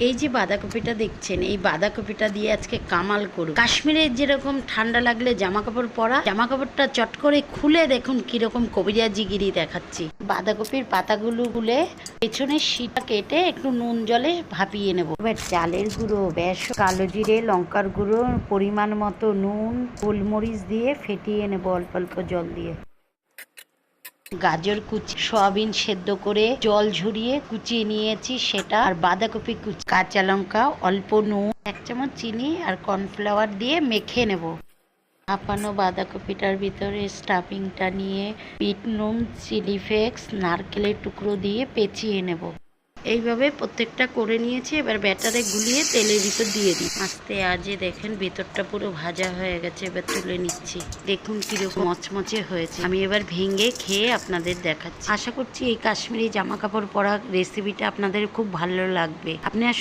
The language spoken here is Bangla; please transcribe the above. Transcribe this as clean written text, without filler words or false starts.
এই যে বাঁধাকপিটা দেখছেন, এই বাঁধাকপিটা দিয়ে আজকে কামাল করব। কাশ্মীরে যেরকম ঠান্ডা লাগলে জামা কাপড় পরা, জামা কাপড়টা চট করে খুলে দেখুন কিরকম কবিরাজিগিরি দেখাচ্ছি। বাঁধাকপির পাতাগুলো খুলে পেছনের শিটা কেটে একটু নুন জলে ভাপিয়ে নেব। এবার চালের গুঁড়ো, বেসন, কালো জিরে, লঙ্কার গুঁড়ো, পরিমাণ মতো নুন, গোলমরিচ দিয়ে ফেটিয়ে নেব অল্প অল্প জল দিয়ে। গাজর কুচি, সয়াবিন সেদ্ধ করে জল ঝরিয়ে কুচিয়ে নিয়েছি সেটা, আর বাঁধাকপি কুচি, কাঁচা লঙ্কা, অল্প নুন, 1 চামচ চিনি আর কর্নফ্লাওয়ার দিয়ে মেখে নেব। ভাপানো বাঁধাকপিটার ভিতরে স্টাফিংটা নিয়ে বিট নুন, চিলি ফ্লেক্স, নারকেলের টুকরো দিয়ে পেঁচিয়ে নেব। এইভাবে প্রত্যেকটা করে নিয়েছি। এবার ব্যাটারে গুলিয়ে তেলের ভিতর দিয়ে দিই। আস্তে আজে দেখেন ভেতরটা পুরো ভাজা হয়ে গেছে। এবার তুলে নিচ্ছি। দেখুন কিরকম মচমচে হয়েছে। আমি এবার ভেঙে খেয়ে আপনাদের দেখাচ্ছি। আশা করছি এই কাশ্মীরি জামা কাপড় পরা রেসিপিটা আপনাদের খুব ভালো লাগবে। আপনারা